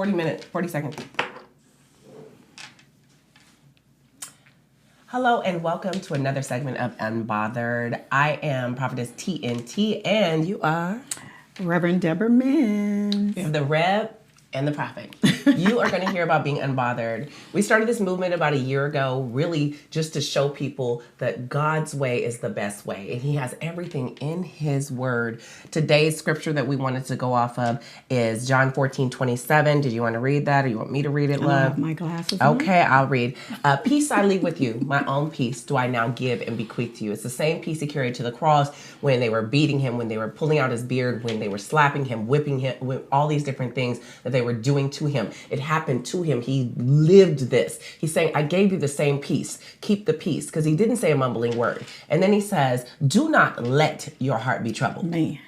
40 seconds. Hello and welcome to another segment of Unbothered. I am Prophetess TNT and you are? Reverend Deborah. We have the Rev and the Prophet. You are going to hear about being unbothered. We started this movement about a year ago, really just to show people that God's way is the best way. And he has everything in his word. Today's scripture that we wanted to go off of is John 14:27. Did you want to read that or you want me to read it, love? I have my glasses on. Okay, I'll read. Peace I leave with you. My own peace do I now give and bequeath to you. It's the same peace he carried to the cross when they were beating him, when they were pulling out his beard, when they were slapping him, whipping him, with all these different things that they were doing to him. It happened to him. He lived this. He's saying, I gave you the same peace. Keep the peace. Because he didn't say a mumbling word. And then he says, do not let your heart be troubled. Man.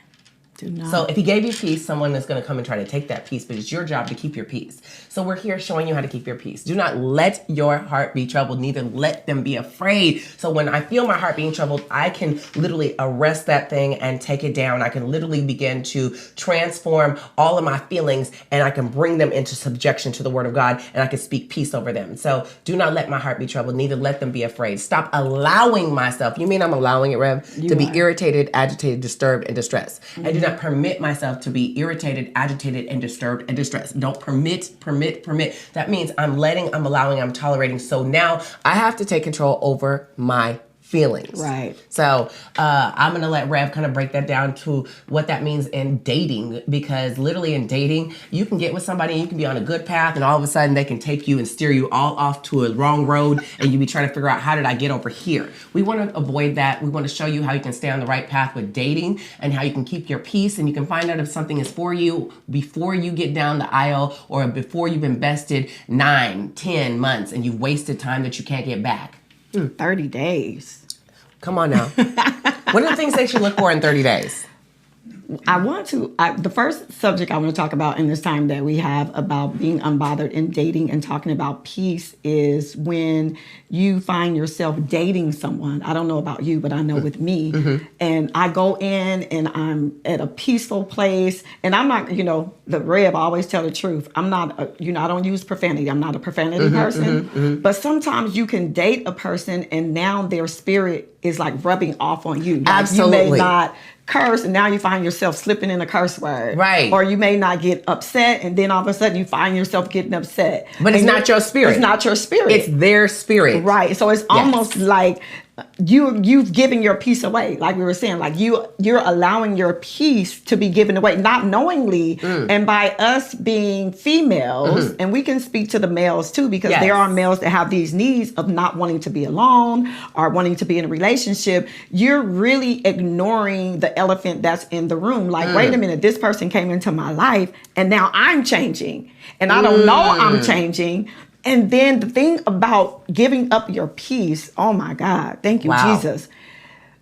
Do not. So if he gave you peace, someone is going to come and try to take that peace, but it's your job to keep your peace. So we're here showing you how to keep your peace. Do not let your heart be troubled, neither let them be afraid. So when I feel my heart being troubled, I can literally arrest that thing and take it down. I can literally begin to transform all of my feelings and I can bring them into subjection to the word of God and I can speak peace over them. So do not let my heart be troubled, neither let them be afraid. Stop allowing myself, you mean I'm allowing it, Rev, to be irritated, agitated, disturbed, and distressed. I do not permit myself to be irritated, agitated, and disturbed and distressed. Don't permit. That means I'm allowing, I'm tolerating. So now I have to take control over my feelings. Right. So I'm going to let Rev kind of break that down to what that means in dating, because literally in dating, you can get with somebody and you can be on a good path and all of a sudden they can take you and steer you all off to a wrong road and you be trying to figure out, how did I get over here? We want to avoid that. We want to show you how you can stay on the right path with dating and how you can keep your peace, and you can find out if something is for you before you get down the aisle or before you've invested 9, 10 months and you've wasted time that you can't get back. 30 days. Come on now. What are the things they should look for in 30 days? The first subject I want to talk about in this time that we have about being unbothered in dating and talking about peace is when you find yourself dating someone. I don't know about you, but I know with me. And I go in and I'm at a peaceful place and I'm not, the Rev always tell the truth. I'm not, I don't use profanity. I'm not a profanity person. But sometimes you can date a person and now their spirit is like rubbing off on you. Like Absolutely. You may not curse and now you find yourself slipping in a curse word. Right. Or you may not get upset and then all of a sudden you find yourself getting upset. But it's not your spirit. It's not your spirit. It's their spirit. Right. So it's almost like you've given your peace away. Like we were saying, like you're allowing your peace to be given away, not knowingly. And by us being females, and we can speak to the males too, because there are males that have these needs of not wanting to be alone or wanting to be in a relationship. You're really ignoring the elephant that's in the room. Like, wait a minute, this person came into my life and now I'm changing and I don't know I'm changing. And then the thing about giving up your peace, oh my God, thank you, Jesus.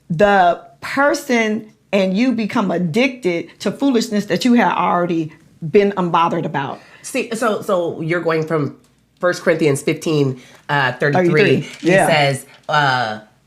The person and you become addicted to foolishness that you had already been unbothered about. See, so you're going from 1 Corinthians 15:33. It says,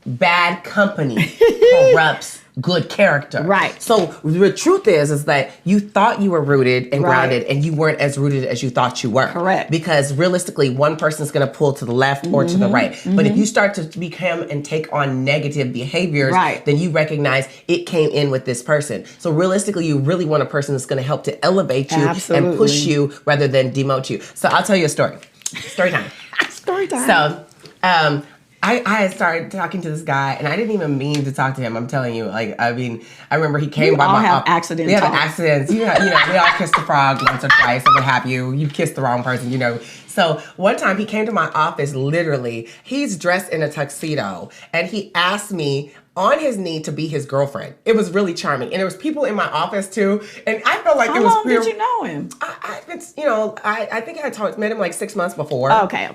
bad company corrupts good character. Right. So the truth is that you thought you were rooted and grounded and you weren't as rooted as you thought you were. Correct. Because realistically, one person is going to pull to the left or to the right. But if you start to become and take on negative behaviors, then you recognize it came in with this person. So realistically, you really want a person that's going to help to elevate you and push you rather than demote you. So I'll tell you a story. Story time. Story time. So, I started talking to this guy, and I didn't even mean to talk to him. I'm telling you, I remember he came by my office. We all have accidents. We have accidents. We all kissed the frog once or twice, or what have you. You kissed the wrong person, So one time he came to my office, literally, he's dressed in a tuxedo, and he asked me on his knee to be his girlfriend. It was really charming. And there was people in my office too. And I felt like it was How long did you know him? I think I had met him like 6 months before. Okay.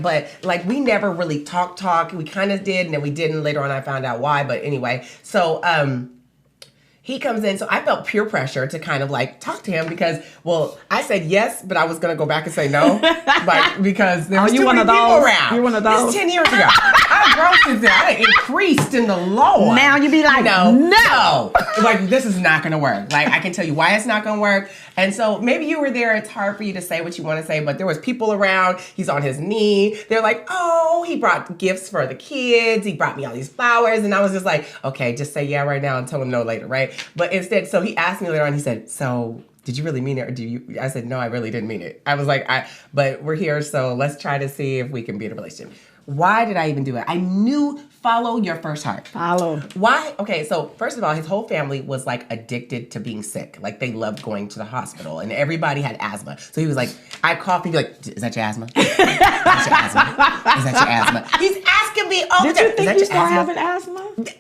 But we never really talked. We kind of did, and then we didn't. Later on, I found out why. But anyway, so he comes in, so I felt peer pressure to kind of talk to him because, I said yes, but I was going to go back and say no, but because there was too many people around. You're one of those? This is 10 years ago. I've grown since then. I increased. trust in the Lord. Now you be like, no. Like, this is not going to work. Like, I can tell you why it's not going to work. And so maybe you were there. It's hard for you to say what you want to say, but there was people around. He's on his knee. They're like, oh, he brought gifts for the kids. He brought me all these flowers. And I was just like, okay, just say yeah right now and tell him no later, right? But instead, so he asked me later on, he said, so did you really mean it? Or do you? I said, no, I really didn't mean it. I was like, but we're here, so let's try to see if we can be in a relationship. Why did I even do it? I knew follow your first heart. Follow. Why? Okay, so first of all, his whole family was like addicted to being sick. Like they loved going to the hospital and everybody had asthma. So he was like, I cough, he'd be like, is that your asthma? Is that your asthma? Is that your asthma? He's asking me all the time. Did you think you still having asthma? Wait.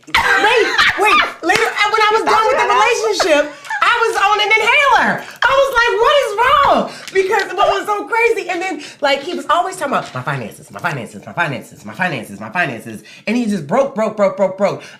Later, when I was done with the relationship, I was on an inhaler. I was like, what is wrong? Because what was so crazy? And then, like, he was always talking about my finances. And he just broke.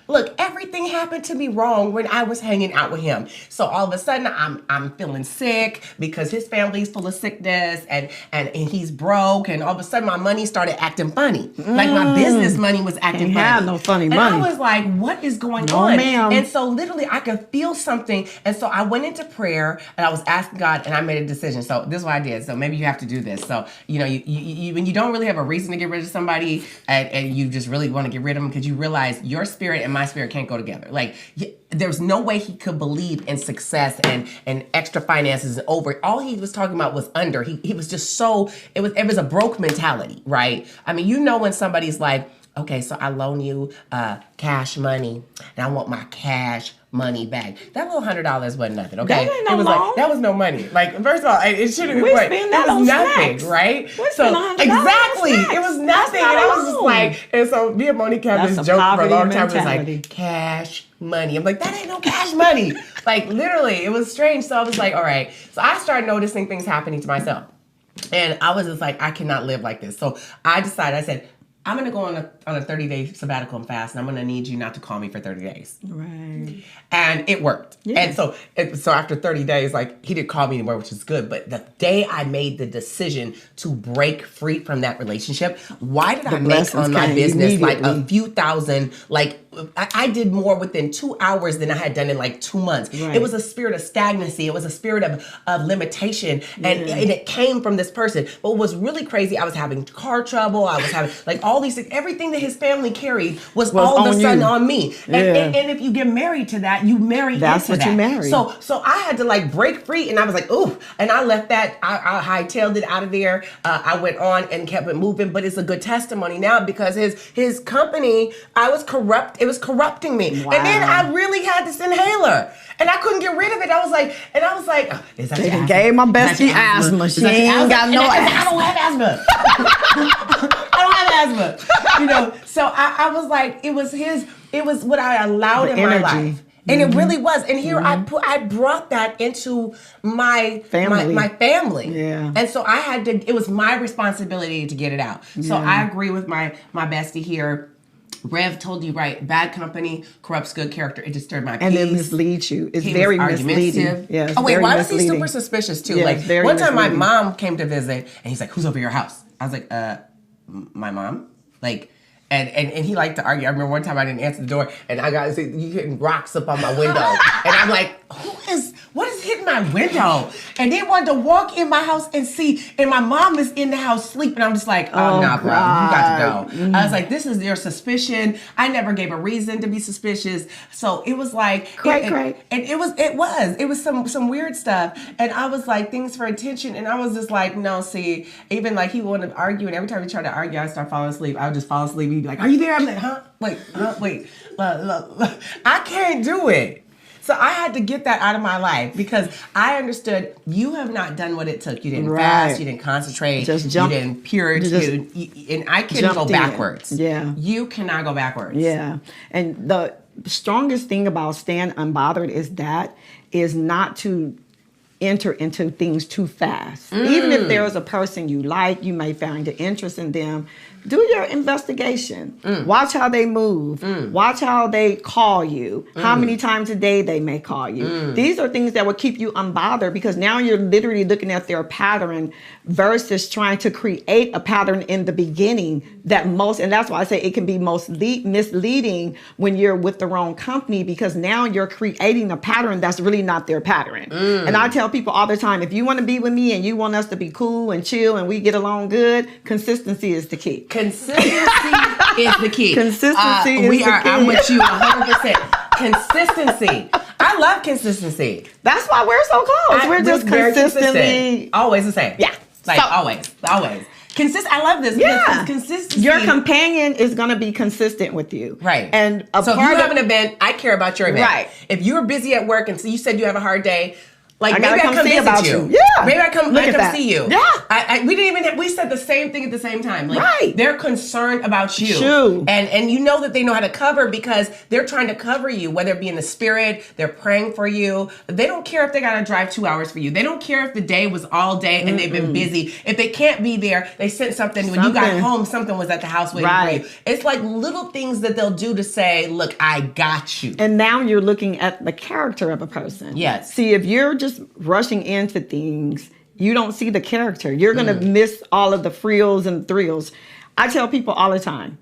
Look, everything happened to me wrong when I was hanging out with him. So all of a sudden, I'm feeling sick because his family's full of sickness and he's broke. And all of a sudden, my money started acting funny. Like, my business money was acting funny. Had no funny money. And I was like, what is going on? Ma'am. And so literally, I could feel something. And so I went into prayer and I was asking God and I made a decision. So this is what I did. So maybe you have to do this. So, you know, you when you don't really have a reason to get rid of somebody and you just really want to get rid of them because you realize your spirit and my spirit can't go together. Like, there's no way he could believe in success and extra finances and over. All he was talking about was under. He was just so, it was a broke mentality, right? I mean, you know when somebody's like, okay, so I loan you cash money and I want my cash money back. That little $100 wasn't nothing, okay? That ain't no it was loan. like, that was no money. Like, first of all, it shouldn't have been We spend that it was on nothing, snacks. right? We So spend $100 exactly. on snacks. It was nothing. That's And not I a was just loan. like, and so me and Monique had That's this a joke for a poverty long time. It was mentality. like, cash money. I'm like, that ain't no cash money. Like, literally, it was strange. So I was like, all right. So I started noticing things happening to myself. And I was just like, I cannot live like this. So I decided, I said, I'm going to go on a 30-day sabbatical and fast, and I'm going to need you not to call me for 30 days. Right. And it worked. Yeah. And so after 30 days, like, he didn't call me anymore, which is good. But the day I made the decision to break free from that relationship, why did I make on my business like a few thousand, like, I did more within 2 hours than I had done in like 2 months. Right. It was a spirit of stagnancy. It was a spirit of limitation. And it came from this person. But what was really crazy, I was having car trouble. I was having like all these things. Everything that his family carried was all of a sudden on me. And if you get married to that, you marry into that. That's what you marry. So I had to like break free. And I was like, ooh. And I left that. I hightailed it out of there. I went on and kept it moving. But it's a good testimony now because his company, I was corrupt. It was corrupting me. Wow. And then I really had this inhaler. And I couldn't get rid of it. I was like, oh, is that your asthma? Gave my bestie asthma. She ain't got no asthma. I don't have asthma. I don't have asthma. You know, so I was like, it was what I allowed in my life. And it really was. And here I brought that into my family. My family. Yeah. And so I had to, it was my responsibility to get it out. So I agree with my bestie here. Rev told you right, bad company corrupts good character. It disturbed my peace. And it misleads you. It's very misleading. Yes, oh wait, why was he super suspicious too? Yes, like one time my mom came to visit and he's like, who's over your house? I was like, my mom? Like, and he liked to argue. I remember one time I didn't answer the door and I got you hitting rocks up on my window. And I'm like, what is hitting my window? And they wanted to walk in my house and see, and my mom is in the house sleeping. I'm just like, oh nah, bro, you got to go. I was like, this is your suspicion. I never gave a reason to be suspicious. So it was like, cray. And it was some weird stuff. And I was like, things for attention. And I was just like, no, see, even like he wanted to argue. And every time he tried to argue, I start falling asleep. I would just fall asleep. He'd be like, are you there? I'm like, huh? Wait, wait. I can't do it. So I had to get that out of my life because I understood you have not done what it took. You didn't fast, you didn't concentrate, you didn't purge, and I couldn't go backwards. Yeah. You cannot go backwards. Yeah. And the strongest thing about staying unbothered is not to enter into things too fast. Even if there is a person you like, you may find an interest in them, do your investigation. Watch how they move. Watch how they call you. How many times a day they may call you. These are things that will keep you unbothered, because now you're literally looking at their pattern versus trying to create a pattern in the beginning and that's why I say it can be most misleading when you're with the wrong company, because now you're creating a pattern that's really not their pattern. And I tell people all the time, if you want to be with me and you want us to be cool and chill and we get along good, consistency is the key. Consistency is the key. Consistency is the key. I'm with you 100%. Consistency. I love consistency. That's why we're so close. We're just consistently always the same. Yeah. Like always. I love this. Yeah. Consistency. Your companion is going to be consistent with you. Right. And so if you have an event, I care about your event. Right. If you're busy at work and so you said you have a hard day, like maybe I come visit you. Yeah. Maybe I come see you. Yeah. We said the same thing at the same time. Like, right. They're concerned about you. True. And you know that they know how to cover, because they're trying to cover you, whether it be in the spirit, they're praying for you. They don't care if they got to drive 2 hours for you. They don't care if the day was all day and they've been busy. If they can't be there, they sent something. When you got home, something was at the house waiting for you. It's like little things that they'll do to say, look, I got you. And now you're looking at the character of a person. Yes. See, if you're just rushing into things, you don't see the character. You're going to miss all of the frills and thrills. I tell people all the time,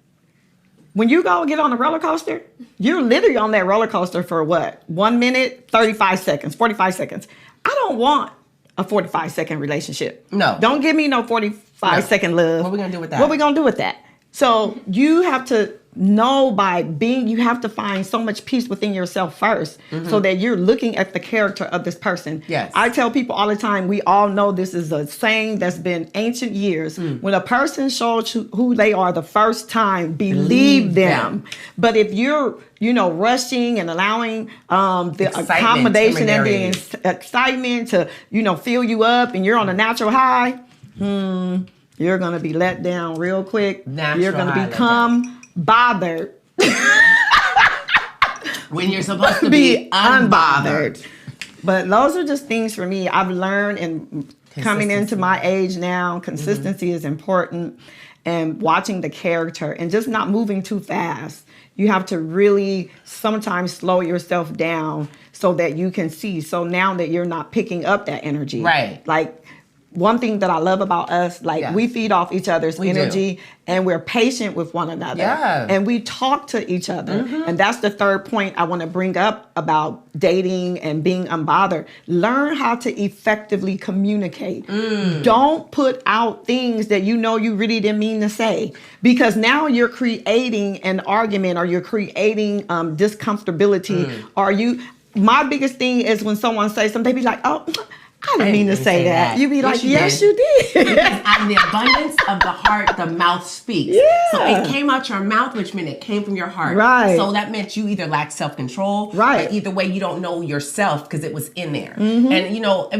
when you go get on a roller coaster, you're literally on that roller coaster for what? 1 minute, 35 seconds, 45 seconds. I don't want a 45-second relationship. No. Don't give me no 45-second love. What are we going to do with that? What are we going to do with that? So you have to know you have to find so much peace within yourself first, so that you're looking at the character of this person. Yes. I tell people all the time, we all know this is a saying that's been ancient years. When a person shows you who they are the first time, believe them. But if you're, rushing and allowing the accommodation and the excitement to, fill you up, and you're on a natural high, you're going to be let down real quick. You're going to become bothered when you're supposed to be unbothered. But those are just things for me I've learned, and coming into my age now, consistency is important, and watching the character and just not moving too fast. You have to really sometimes slow yourself down so that you can see. So now that you're not picking up that energy. Right. Like, one thing that I love about us, we feed off each other's energy, and we're patient with one another. Yeah. And we talk to each other. And that's the third point I want to bring up about dating and being unbothered. Learn how to effectively communicate. Don't put out things that you really didn't mean to say, because now you're creating an argument, or you're creating discomfortability. My biggest thing is when someone says something, they be like, oh, I didn't mean to say that. You be like, yes, you did. Because out of the abundance of the heart, the mouth speaks. Yeah. So it came out your mouth, which meant it came from your heart. Right. So that meant you either lacked self-control. Right. Or either way, you don't know yourself because it was in there. And,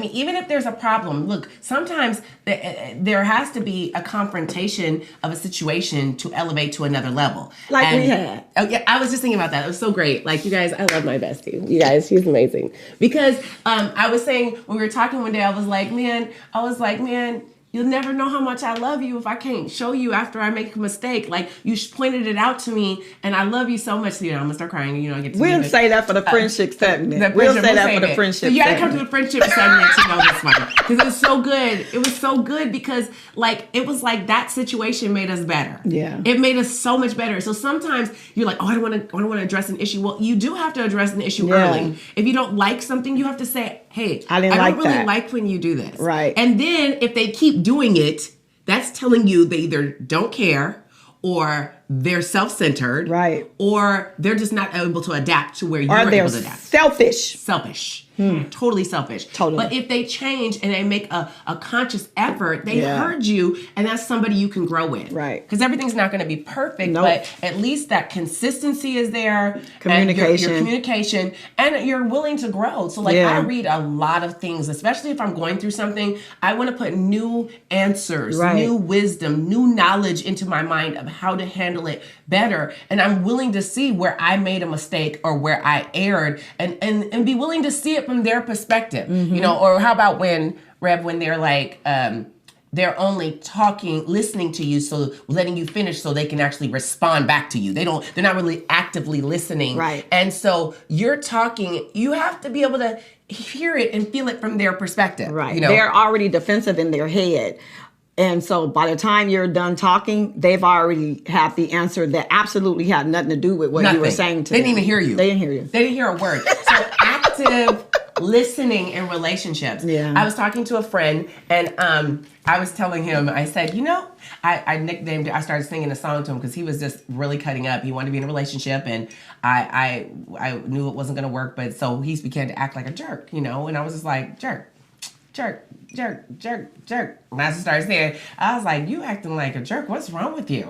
even if there's a problem, look, sometimes there has to be a confrontation of a situation to elevate to another level. We had. Oh, yeah, I was just thinking about that. It was so great. Like, you guys, I love my bestie. You guys, she's amazing. Because I was saying, when we were talking one day, I was like, man, you'll never know how much I love you if I can't show you after I make a mistake. Like, you pointed it out to me, and I love you so much. I'm gonna start crying. I get to. We'll say that for the friendship segment. We'll say that for the friendship. So you gotta come to the friendship segment to know this one, because it was so good. It was so good because it was like that situation made us better. Yeah, it made us so much better. So sometimes you're like, I don't want to address an issue. Well, you do have to address an issue early. If you don't like something, you have to say, hey, I don't really like when you do this. Right. And then if they keep doing it, that's telling you they either don't care, or they're self-centered, right, or they're just not able to adapt to where you're able to adapt. Selfish. Totally selfish. Totally. But if they change and they make a conscious effort, they heard you, and that's somebody you can grow with. Right. Because everything's not going to be perfect, but at least that consistency is there. Communication. And your communication, and you're willing to grow. So I read a lot of things, especially if I'm going through something. I want to put new answers, new wisdom, new knowledge into my mind of how to handle it better. And I'm willing to see where I made a mistake or where I erred, and be willing to see it from their perspective, or how about when they're like, they're only talking, listening to you, so letting you finish so they can actually respond back to you. They're not really actively listening. Right. And so you're talking, you have to be able to hear it and feel it from their perspective. Right. You know? They're already defensive in their head. And so by the time you're done talking, they've already had the answer that absolutely had nothing to do with what you were saying to them. They didn't even hear you. They didn't hear you. They didn't hear a word. So active listening in relationships. Yeah. I was talking to a friend, and I was telling him, I said, I nicknamed it, I started singing a song to him because he was just really cutting up. He wanted to be in a relationship, and I knew it wasn't going to work, but so he began to act like a jerk, and I was just like, jerk. And as I started saying, I was like, you acting like a jerk. What's wrong with you?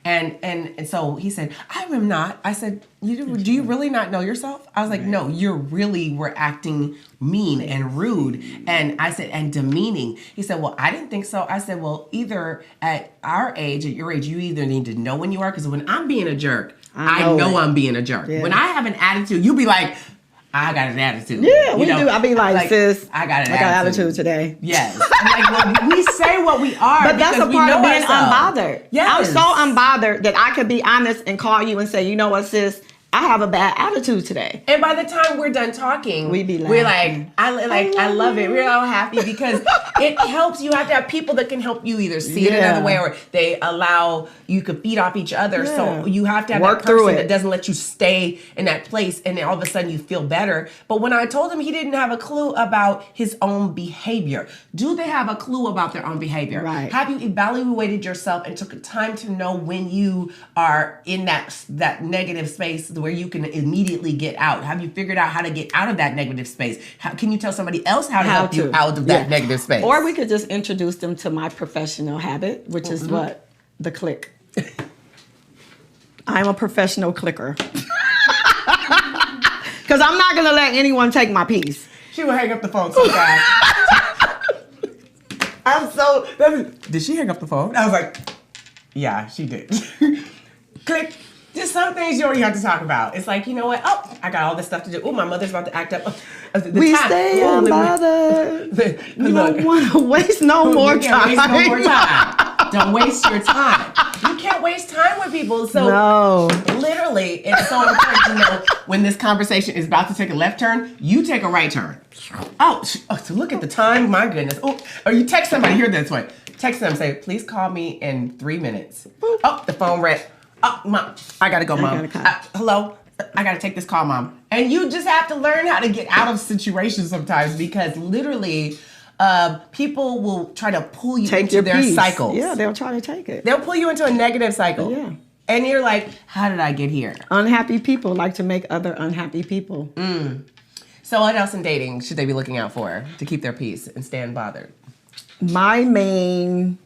And so he said, I am not. I said, do you really not know yourself? I was like, no, you really were acting mean and rude. And I said, and demeaning. He said, well, I didn't think so. I said, well, either at our age, at your age, you either need to know when you are, because when I'm being a jerk, I know I'm being a jerk. Yeah. When I have an attitude, you be like, I got an attitude. Yeah, we do. I be like, sis, I got an attitude today. Yes. We say what we are. But that's a part of being unbothered. Yes. I'm so unbothered that I could be honest and call you and say, you know what, sis, I have a bad attitude today. And by the time we're done talking, we're like, I love it. We're all happy because it helps. You have to have people that can help you either see it another way, or they allow you to feed off each other. Yeah. So you have to have that person that doesn't let you stay in that place, and then all of a sudden you feel better. But when I told him, he didn't have a clue about his own behavior. Do they have a clue about their own behavior? Right. Have you evaluated yourself and took time to know when you are in that negative space where you can immediately get out? Have you figured out how to get out of that negative space? Can you tell somebody else how to help you out of that negative space? Or we could just introduce them to my professional habit, which is what? The click. I'm a professional clicker. Because I'm not going to let anyone take my peace. She will hang up the phone so fast. Did she hang up the phone? I was like, yeah, she did. Click. Just some things you don't even have to talk about. It's like, you know what? Oh, I got all this stuff to do. Oh, my mother's about to act up. Stay unbothered. You don't want to waste no more time. Don't waste your time. You can't waste time with people. So literally, it's so important to know when this conversation is about to take a left turn, you take a right turn. Oh, so look at the time. My goodness. Oh, or you text somebody here this way. Text them, say, please call me in 3 minutes. Oh, the phone rang. Oh, Mom, I gotta go, Mom. Hello? I gotta take this call, Mom. And you just have to learn how to get out of situations sometimes, because literally people will try to pull you into their cycles. Yeah, they'll try to take it. They'll pull you into a negative cycle. Yeah. And you're like, how did I get here? Unhappy people like to make other unhappy people. So what else in dating should they be looking out for to keep their peace and stay unbothered? My main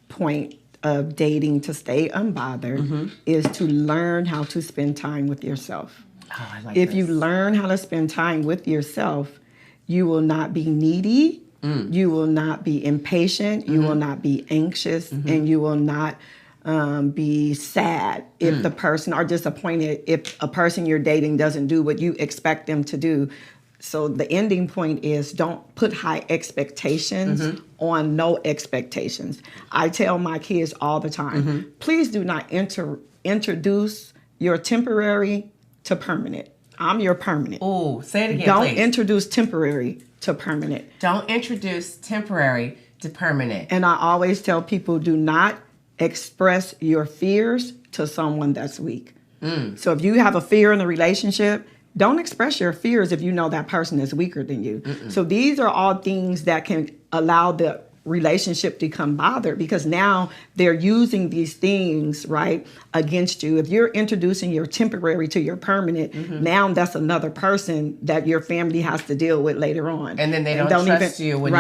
point of dating to stay unbothered is to learn how to spend time with yourself. Oh, I like if this. you learn how to spend time with yourself, you will not be needy, you will not be impatient, you will not be anxious, and you will not be sad if the person, or disappointed if a person you're dating doesn't do what you expect them to do. So the ending point is, don't put high expectations on no expectations. I tell my kids all the time, please do not introduce your temporary to permanent. I'm your permanent. Oh, say it again, Don't please. Introduce temporary to permanent. Don't introduce temporary to permanent. And I always tell people, do not express your fears to someone that's weak. So if you have a fear in a relationship, don't express your fears if you know that person is weaker than you. So these are all things that can allow the relationship to become bothered, because now they're using these things, right, against you. If you're introducing your temporary to your permanent, now that's another person that your family has to deal with later on. And then they don't trust you when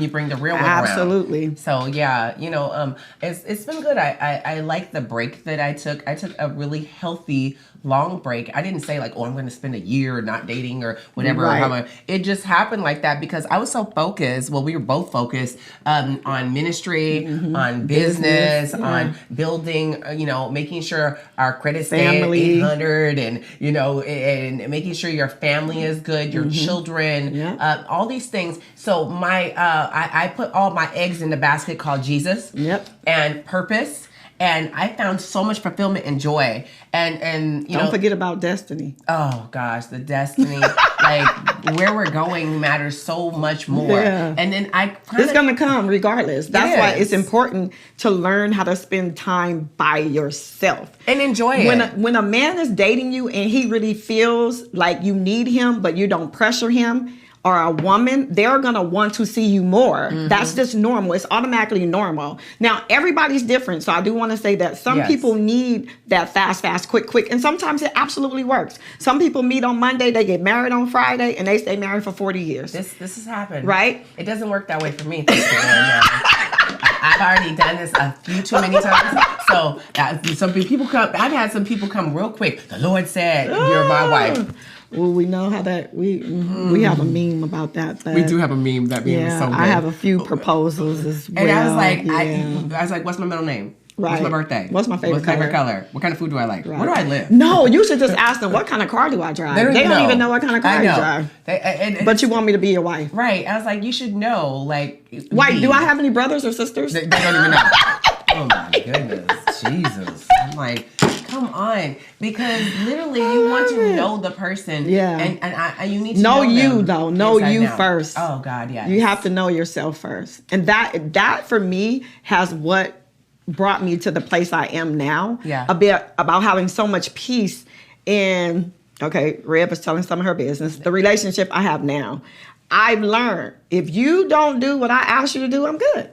you bring the real one around. Absolutely. So yeah, it's been good. I like the break that I took. I took a really healthy long break. I didn't say like, oh, I'm going to spend a year not dating or whatever. Right. It just happened like that because I was so focused. Well, we were both focused on ministry, on business, on building, making sure our credit stay at 800 and, and making sure your family is good, your children, all these things. So I put all my eggs in the basket called Jesus and purpose. And I found so much fulfillment and joy. And don't forget about destiny. Oh gosh, the destiny. Like where we're going matters so much more. Yeah. And then it's gonna come regardless. That's why it's important to learn how to spend time by yourself. And enjoy it. When a man is dating you and he really feels like you need him, but you don't pressure him, or a woman, they're going to want to see you more. That's just normal. It's automatically normal. Now, everybody's different. So I do want to say that some people need that fast, quick. And sometimes it absolutely works. Some people meet on Monday, they get married on Friday, and they stay married for 40 years. This has happened. Right? It doesn't work that way for me. I've already done this a few too many times. So I've had some people come real quick. The Lord said, you're my wife. Well, we know how that we have a meme about that. But we do have a meme. That meme is so good. I have a few proposals as well. And I was like, what's my middle name? Right. What's my birthday? What's my favorite color? What kind of food do I like? Right. Where do I live? No, you should just ask them, what kind of car do I drive? They don't even know what kind of car you drive. But you want me to be your wife. Right. I was like, you should know. Like, wait, do I have any brothers or sisters? They don't even know. Oh my goodness. Jesus. I'm like, come on. Because literally you want to know the person. Yeah. And you need to know you them though. Know you first. Oh God, yeah. You have to know yourself first. And that for me has what brought me to the place I am now. Yeah. A bit about having so much peace in, okay, Reb is telling some of her business, the relationship I have now. I've learned, if you don't do what I ask you to do, I'm good.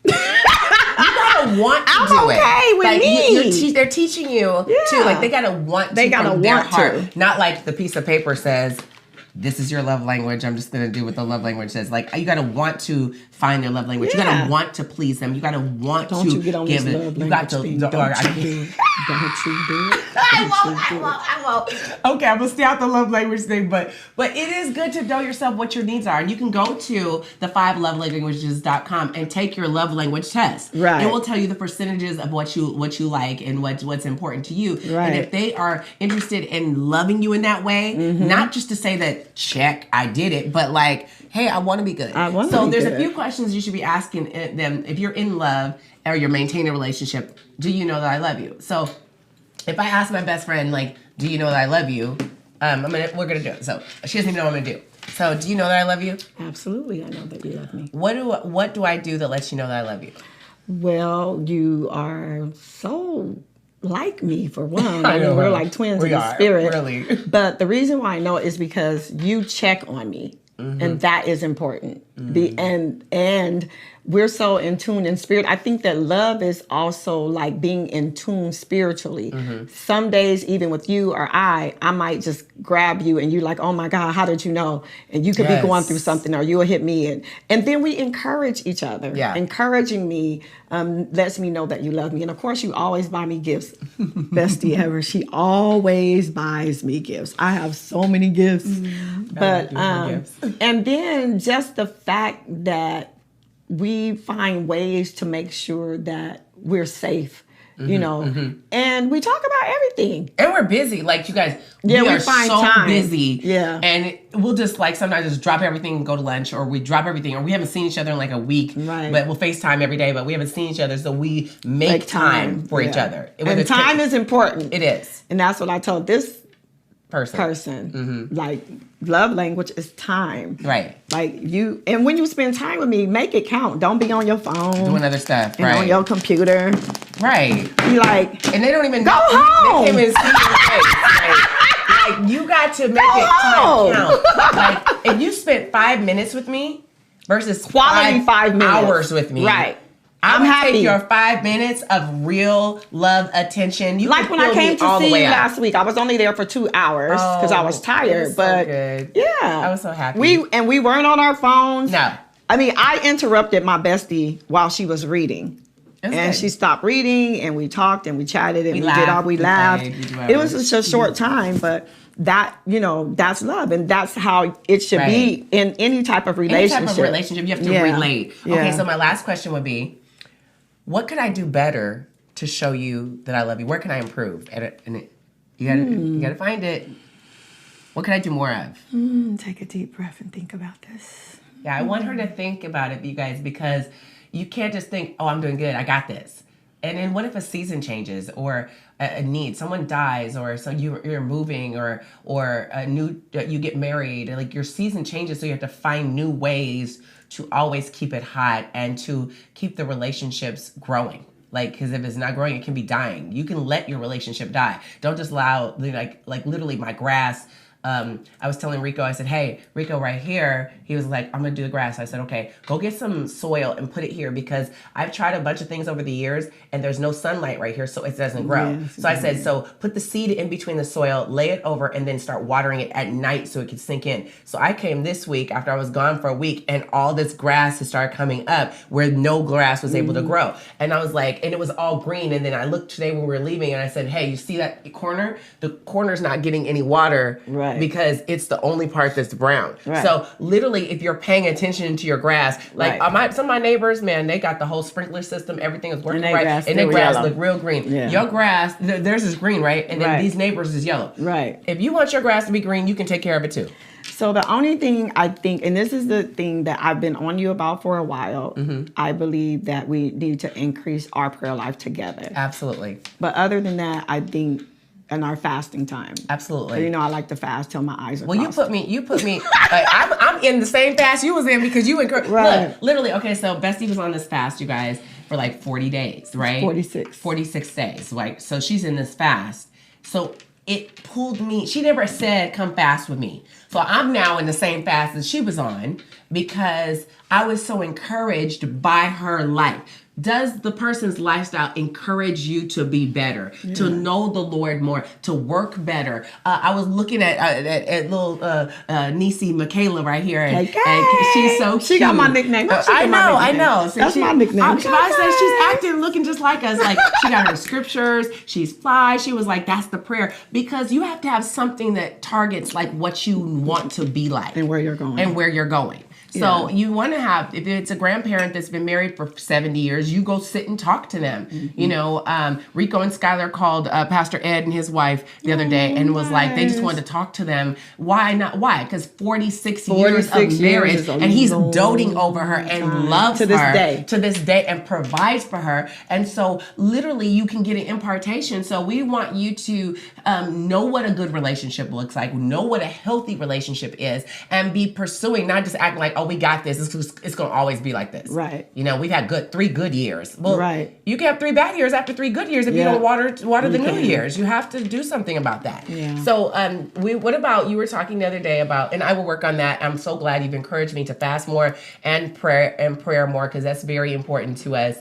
You gotta want to do it. I'm okay with me. They're teaching you to, like, they gotta want to. They gotta from their want heart. to. Not like the piece of paper says, this is your love language. I'm just going to do what the love language says. Like, you got to want to find your love language. You got to want to please them. You got to want don't to you get on give this it. love You got to. don't you do it. I won't. Okay, I'm going to stay out the love language thing. But it is good to know yourself what your needs are. And you can go to the 5lovelanguages.com and take your love language test. Right. It will tell you the percentages of what you like and what's important to you. Right. And if they are interested in loving you in that way, not just to say that, check, I did it, but like, hey, I want to be good. So there's a few questions you should be asking them if you're in love or you're maintaining a relationship. Do you know that I love you? So if I ask my best friend, like, do you know that I love you? We're gonna do it. So she doesn't even know what I'm gonna do. So do you know that I love you? Absolutely, I know that you love me. What do I do that lets you know that I love you? Well, you are so like me, for one. I know, we're like twins in the spirit. Really. But the reason why I know is because you check on me. And that is important. And we're so in tune in spirit. I think that love is also like being in tune spiritually. Some days, even with you or I might just grab you and you're like, oh my God, how did you know? And you could be going through something, or you'll hit me. And then we encourage each other. Yeah. Encouraging me lets me know that you love me. And of course, you always buy me gifts. Bestie ever. She always buys me gifts. I have so many gifts. But and then just the fact that we find ways to make sure that we're safe, you know, and we talk about everything. And we're busy. Like, you guys, we are find so time. busy. Yeah. And we'll just, like, sometimes just drop everything and go to lunch, or we drop everything, or we haven't seen each other in like a week. Right. But we'll FaceTime every day, but we haven't seen each other, so we make time for each other. And time is important. It is. And that's what I told this person. Like, love language is time. Right. Like, and when you spend time with me, make it count. Don't be on your phone. Doing other stuff. And on your computer. Right. Be like, and they don't even go home. They can't even see your face. Like, you got to make it time count. Like, if you spent 5 minutes with me versus quality 5 minutes. hours with me. Right. I'm happy. Take your happy. 5 minutes of real love, attention. You like when I came to see you last week, I was only there for 2 hours because I was tired. But good. Yeah, I was so happy. We weren't on our phones. No, I mean, I interrupted my bestie while she was reading. And she stopped reading, and we talked and we chatted and we laughed. It was just a short time, but that, that's love. And that's how it should be in any type of relationship. Any type of relationship, you have to relate. Okay, so my last question would be, what could I do better to show you that I love you? Where can I improve? You gotta find it. What can I do more of? Take a deep breath and think about this. Yeah, I want her to think about it, you guys, because you can't just think, oh, I'm doing good, I got this. And then what if a season changes or a need, someone dies, or so you're moving, or you get married, and like your season changes, so you have to find new ways to always keep it hot and to keep the relationships growing. Like, because if it's not growing, it can be dying. You can let your relationship die. Don't just allow, like literally my grass. I was telling Rico, I said, hey, Rico, right here. He was like, I'm going to do the grass. I said, okay, go get some soil and put it here, because I've tried a bunch of things over the years and there's no sunlight right here, so it doesn't grow. Yes, so I said, so put the seed in between the soil, lay it over, and then start watering it at night so it can sink in. So I came this week after I was gone for a week, and all this grass has started coming up where no grass was able to grow. And I was like, and it was all green. And then I looked today when we were leaving, and I said, hey, you see that corner? The corner's not getting any water. Right. Because it's the only part that's brown. Right. So literally, if you're paying attention to your grass, like some of my neighbors, man, they got the whole sprinkler system, everything is working right, and their grass look real green. Yeah. Your grass, theirs is green, right? And then these neighbors is yellow. Right. If you want your grass to be green, you can take care of it too. So the only thing I think, and this is the thing that I've been on you about for a while, I believe that we need to increase our prayer life together. Absolutely. But other than that, I think in our fasting time. Absolutely. I like to fast till my eyes are crossed. You put me, I'm in the same fast you was in, because you encouraged. Right. Look, literally, okay, so Bestie was on this fast, you guys, for like 40 days, right? 46 days, right? So she's in this fast. So it pulled me, she never said, come fast with me. So I'm now in the same fast that she was on, because I was so encouraged by her life. Does the person's lifestyle encourage you to be better, to know the Lord more, to work better? I was looking at little niecey Michaela right here, and she's so cute. She got my nickname. I know. So that's my nickname. I said she's acting, looking just like us. Like, she got her scriptures. She's fly. She was like, that's the prayer, because you have to have something that targets like what you want to be like and where you're going. So you want to have, if it's a grandparent that's been married for 70 years, you go sit and talk to them. Rico and Skylar called Pastor Ed and his wife the other day and was like, they just wanted to talk to them. Why not? Why? Because 46 years of marriage, and he's doting over her and loves her to this day and provides for her. And so literally you can get an impartation. So we want you to know what a good relationship looks like, know what a healthy relationship is, and be pursuing, not just acting like, oh, we got this. It's going to always be like this. Right. We've had 3 good years. Well, you can have 3 bad years after 3 good years if you don't water the new years. You have to do something about that. Yeah. So what about, you were talking the other day about, and I will work on that. I'm so glad you've encouraged me to fast more and prayer more, because that's very important to us.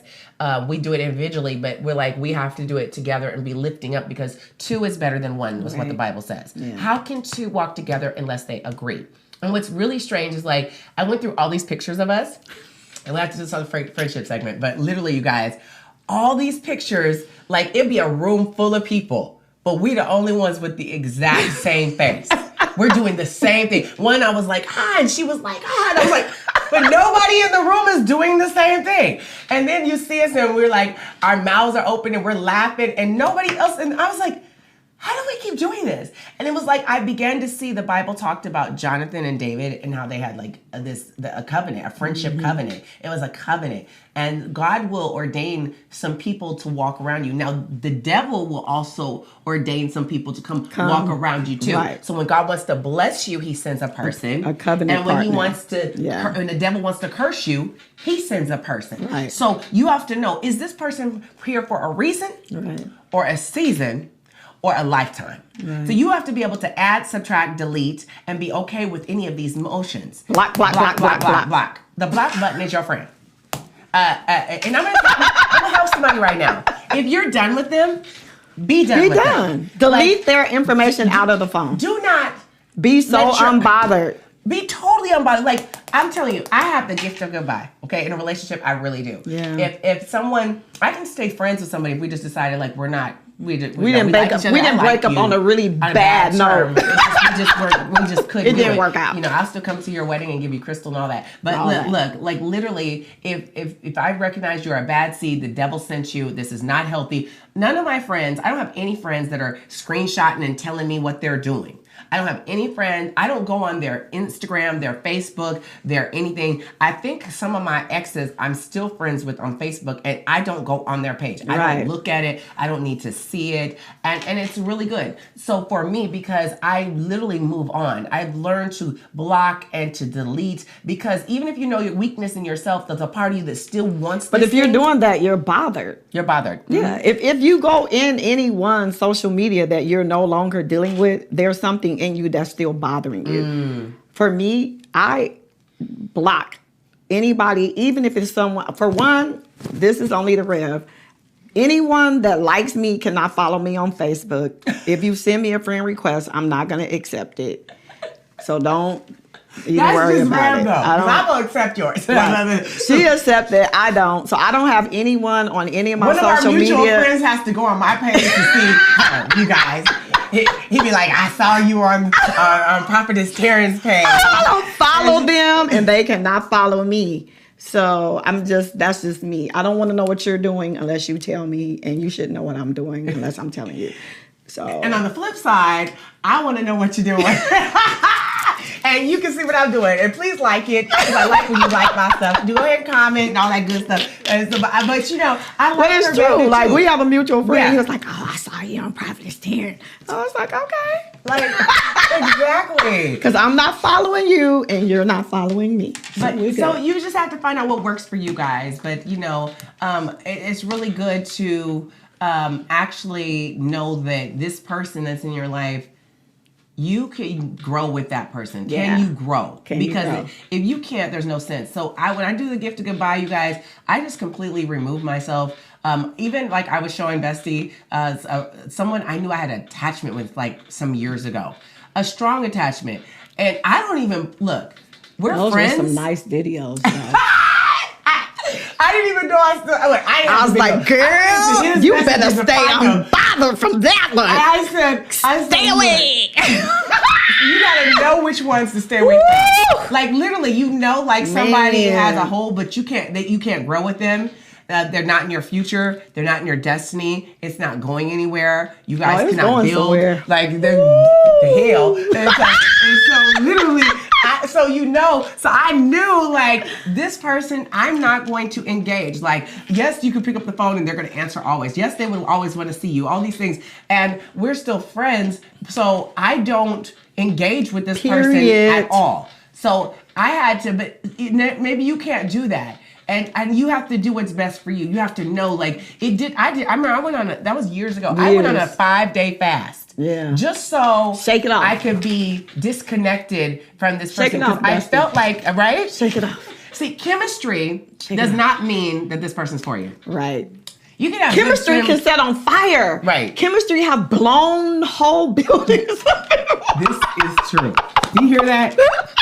We do it individually, but we're like, we have to do it together and be lifting up, because 2 is better than 1, is what the Bible says. Yeah. How can 2 walk together unless they agree? And what's really strange is, like, I went through all these pictures of us, and we'll have to do this on the friendship segment, but literally, you guys, all these pictures, like, it'd be a room full of people, but we the only ones with the exact same face. We're doing the same thing. One, I was like, hi, and she was like, hi, and I was like, but nobody in the room is doing the same thing. And then you see us, and we're like, our mouths are open, and we're laughing, and nobody else, and I was like, how do we keep doing this? And it was like, I began to see the Bible talked about Jonathan and David and how they had like a covenant, a friendship covenant. It was a covenant. And God will ordain some people to walk around you. Now, the devil will also ordain some people to come walk around you too. Right. So when God wants to bless you, he sends a person. A covenant And when partner. he wants to, when the devil wants to curse you, he sends a person. Right. So you have to know, is this person here for a reason or a season? Or a lifetime. Right. So you have to be able to add, subtract, delete, and be okay with any of these motions. Block. The block button is your friend. And I'm gonna help somebody right now. If you're done with them, be done with them. Delete their information out of the phone. Do not be so unbothered. Be totally unbothered. Like, I'm telling you, I have the gift of goodbye. Okay, in a relationship, I really do. Yeah. If someone, I can stay friends with somebody if we just decided like we're not We didn't like break up. We didn't break up on a really bad note. We just couldn't. It didn't work out. I'll still come to your wedding and give you crystal and all that. But look, like literally, if I recognize you're a bad seed, the devil sent you. This is not healthy. None of my friends. I don't have any friends that are screenshotting and telling me what they're doing. I don't have any friends. I don't go on their Instagram, their Facebook, their anything. I think some of my exes I'm still friends with on Facebook, and I don't go on their page. I don't look at it. I don't need to see it. And it's really good. So for me, because I literally move on, I've learned to block and to delete, because even if you know your weakness in yourself, there's a part of you that still wants But if you're doing that, you're bothered. You're bothered. Yeah. If you go in any one social media that you're no longer dealing with, there's something in you that's still bothering you. For me, I block anybody, even if it's someone. For one, this is only the Rev. Anyone that likes me cannot follow me on Facebook. If you send me a friend request, I'm not going to accept it. So don't even worry about it. I'm going to accept yours. Right. She accepted. I don't. So I don't have anyone on any of my social media. One of our mutual friends has to go on my page to see her, you guys. He'd be like, I saw you on Prophetess Taryn's page. I don't follow them, and they cannot follow me. So that's just me. I don't want to know what you're doing unless you tell me, and you should know what I'm doing unless I'm telling you. So. And on the flip side, I want to know what you're doing. And you can see what I'm doing. And please like it, because I like when you like my stuff. Go ahead and comment and all that good stuff. And so, but I like But it's true. Like, we have a mutual friend. He was like, oh, I saw you on Prophetess Taryn. I was like, okay. Like, exactly. Because I'm not following you, and you're not following me. So you just have to find out what works for you guys. But, it's really good to actually know that this person that's in your life, you can grow with that person. Can you grow? Because if you can't, there's no sense. So when I do the gift of goodbye, you guys, I just completely remove myself. Even like I was showing Bestie, someone I knew I had an attachment with like some years ago, a strong attachment. And I don't even, look, we're friends. Those were some nice videos. I didn't even know I was like, girl, you better stay unbothered from that one. I said, stay away. You gotta know which ones to stay away from. Like literally, like somebody has a hole, but you can't grow with them. They're not in your future. They're not in your destiny. It's not going anywhere. You guys cannot build. Somewhere. Like the hell. And so literally. So I knew like this person, I'm not going to engage. Like, yes, you can pick up the phone and they're going to answer always. Yes, they would always want to see you, all these things. And we're still friends. So I don't engage with this person at all. So I had to, but maybe you can't do that. And you have to do what's best for you. You have to know, like, I remember I went on that was years ago. I went on a 5-day fast. Yeah. Just so shake it off. I could be disconnected from this person. Because I felt like, right? Shake it off. See, chemistry does not mean that this person's for you. Right. You can have chemistry can set on fire. Right. Chemistry have blown whole buildings. This is true. Do you hear that?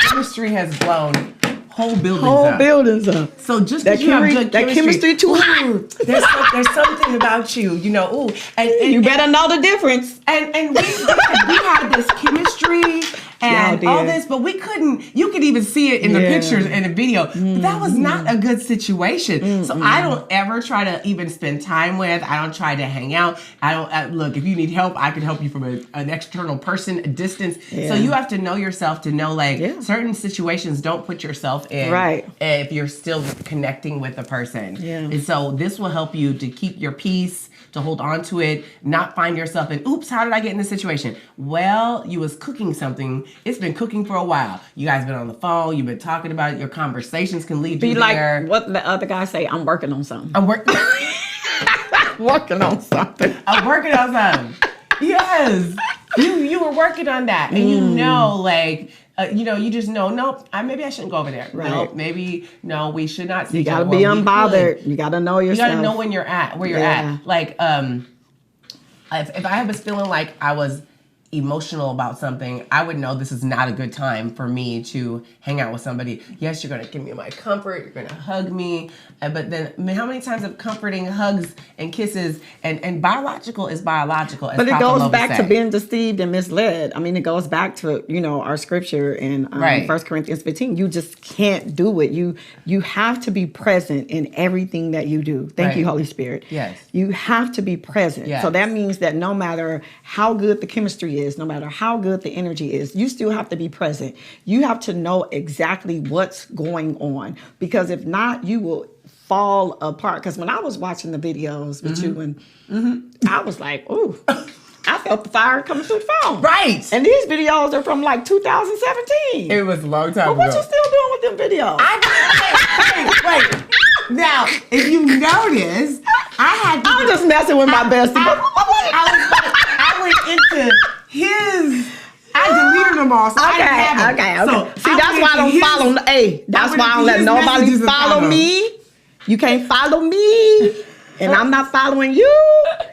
Chemistry has blown whole buildings up. So just because you have good chemistry too hot. There's something about you, and you better know the difference. And we had this chemistry and all this, but we couldn't. You could even see it in the pictures and the video. But that was not a good situation. So I don't ever try to even spend time with. I don't try to hang out. I don't look. If you need help, I can help you from an external person, a distance. Yeah. So you have to know yourself to know certain situations. Don't put yourself in. Right. If you're still connecting with a person. Yeah. And so this will help you to keep your peace, to hold on to it, not find yourself in, oops, how did I get in this situation? Well, you was cooking something. It's been cooking for a while. You guys been on the phone. You've been talking about it. Your conversations can lead you there. Like what the other guy say, I'm working on something. Working on something. I'm working on something. Yes. You were working on that. And you just know, nope, maybe I shouldn't go over there. Right. Nope, maybe, no, we should not see you gotta be unbothered. You gotta know yourself. You gotta know when you're at, where you're at. Like, if I was feeling like I was emotional about something, I would know this is not a good time for me to hang out with somebody. Yes, you're going to give me my comfort. You're going to hug me. But then how many times of comforting hugs and kisses and biological is biological. As but it Papa goes Logan back said. to being deceived and misled. I mean, it goes back to, our scripture in 1 Corinthians 15. You just can't do it. You have to be present in everything that you do. Thank you, Holy Spirit. Yes. You have to be present. Yes. So that means that no matter how good the chemistry is, no matter how good the energy is, you still have to be present. You have to know exactly what's going on, because if not, you will fall apart. Because when I was watching the videos with you, and I was like, ooh, I felt the fire coming through the phone. Right. And these videos are from like 2017. It was a long time ago. What you still doing with them videos? Wait. Now, if you notice, I'm just messing with my bestie. I went into his. I deleted them all. So I didn't have them. Okay. See, that's why I don't follow. Hey, that's why I don't let nobody follow me. You can't follow me, and I'm not following you,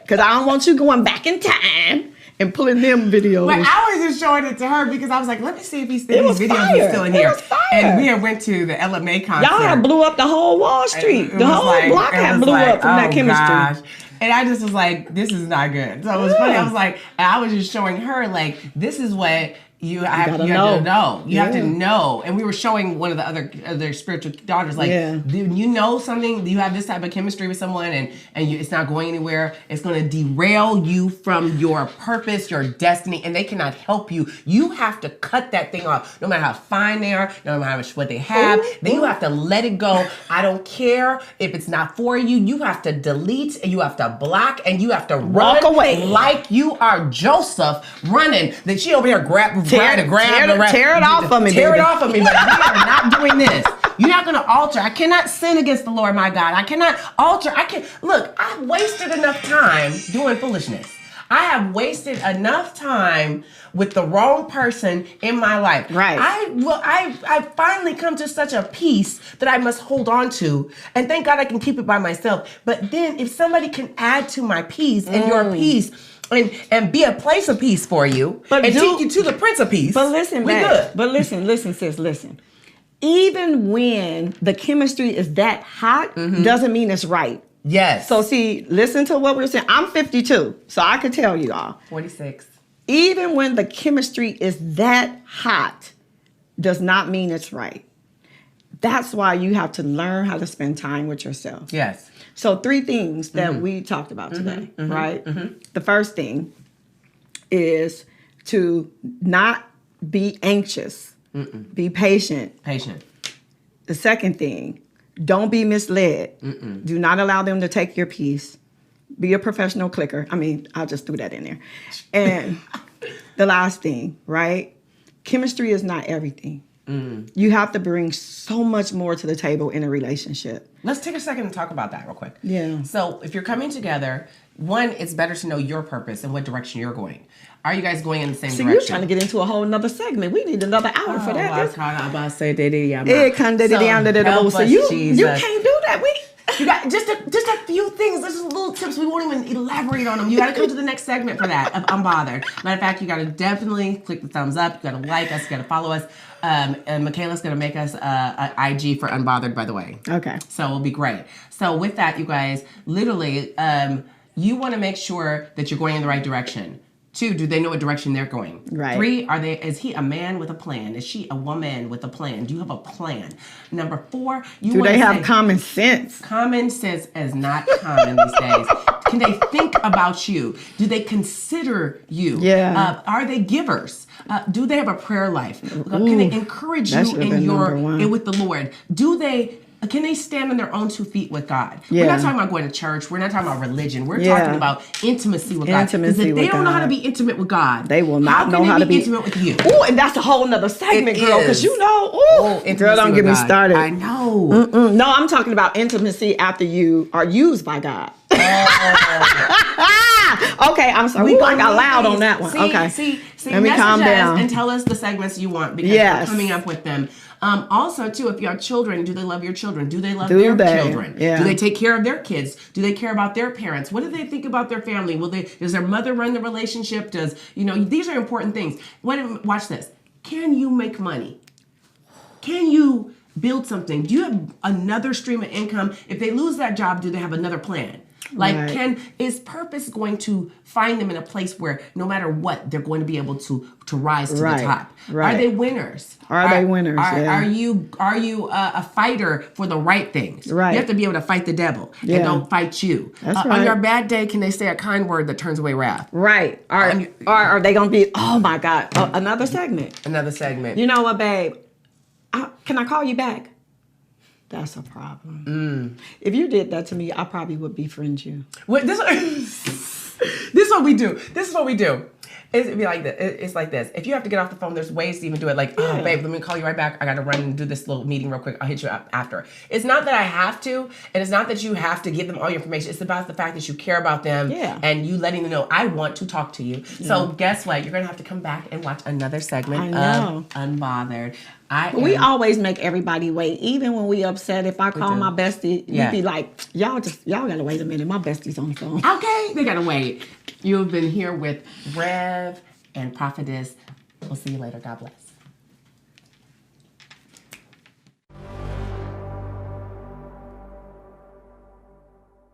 because I don't want you going back in time and pulling them videos. But I was just showing it to her because I was like, let me see if these videos are still in here. It was fire. And we had went to the LMA concert. Y'all had blew up the whole Wall Street. The whole block had blew up from that chemistry. Gosh. And I just was like, this is not good. So it was funny. I was like, and I was just showing her, like, this is what you have to know. You have to know. And we were showing one of the other spiritual daughters, like, do you know something? You have this type of chemistry with someone, and it's not going anywhere. It's going to derail you from your purpose, your destiny, and they cannot help you. You have to cut that thing off. No matter how fine they are, no matter how much what they have, then you have to let it go. I don't care if it's not for you. You have to delete, and you have to block, and you have to walk away like you are Joseph running. Then she over here tear it off of me, Tear it off of me, but we are not doing this. You're not going to alter. I cannot sin against the Lord, my God. I cannot alter. Look, I've wasted enough time doing foolishness. I have wasted enough time with the wrong person in my life. Right. I finally come to such a peace that I must hold on to. And thank God I can keep it by myself. But then if somebody can add to my peace and your peace, and be a place of peace for you, and take you to the Prince of Peace. But listen, listen, sis, listen. Even when the chemistry is that hot, doesn't mean it's right. Yes. So see, listen to what we're saying. I'm 52, so I could tell you all. 46. Even when the chemistry is that hot, does not mean it's right. That's why you have to learn how to spend time with yourself. Yes. So 3 things that we talked about today, right? The first thing is to not be anxious. Be patient. The second thing, don't be misled. Do not allow them to take your peace. Be a professional clicker. I mean, I'll just throw that in there. And the last thing, right? Chemistry is not everything. You have to bring so much more to the table in a relationship. Let's take a second and talk about that real quick. Yeah. So if you're coming together, one, it's better to know your purpose and what direction you're going. Are you guys going in the same direction? You're trying to get into a whole nother segment. We need another hour for that. I'm about to say so you can't do that. You got just a few things. There's just little tips. We won't even elaborate on them. You got to come to the next segment for that of Unbothered. Matter of fact, you got to definitely click the thumbs up. You got to like us. You got to follow us. And Michaela's going to make us an IG for Unbothered, by the way. Okay. So it'll be great. So with that, you guys, literally, you want to make sure that you're going in the right direction. 2, do they know what direction they're going? Right. 3, is he a man with a plan? Is she a woman with a plan? Do you have a plan? Number 4, do they have common sense? Common sense is not common these days. Can they think about you? Do they consider you? Yeah. Are they givers? Do they have a prayer life? Can they encourage you in with the Lord? Can they stand on their own 2 feet with God? Yeah. We're not talking about going to church. We're not talking about religion. We're talking about intimacy with God. Because if they don't know how to be intimate with God, they will not know how to be intimate with you. Oh, and that's a whole nother segment, girl. Because girl, don't get me started. I know. No, I'm talking about intimacy after you are used by God. Okay, I'm sorry. I got loud on that one. See, okay. See, let me calm down. and tell us the segments you want because we're coming up with them. Also, too, if you have children, do they love your children? Do they love their children? Yeah. Do they take care of their kids? Do they care about their parents? What do they think about their family? Does their mother run the relationship? These are important things. Watch this. Can you make money? Can you build something? Do you have another stream of income? If they lose that job, do they have another plan? Is purpose going to find them in a place where no matter what, they're going to be able to rise to the top? Right. Are they winners? Are you a fighter for the right things? Right. You have to be able to fight the devil and don't fight you. That's right. On your bad day, can they say a kind word that turns away wrath? Right. Are they going to be, oh my God, another segment. Another segment. You know what, babe? Can I call you back? That's a problem. If you did that to me, I probably would befriend you. This is what we do. This is what we do. It'd be like this. It's like this. If you have to get off the phone, there's ways to even do it. Like, oh, babe, let me call you right back. I got to run and do this little meeting real quick. I'll hit you up after. It's not that I have to, and it's not that you have to give them all your information. It's about the fact that you care about them and you letting them know, I want to talk to you. Yeah. So guess what? You're going to have to come back and watch another segment of Unbothered. We always make everybody wait. Even when we upset, if I call my bestie, you'd be like, y'all gotta wait a minute. My bestie's on the phone. Okay, they gotta wait. You've been here with Rev and Prophetess. We'll see you later. God bless.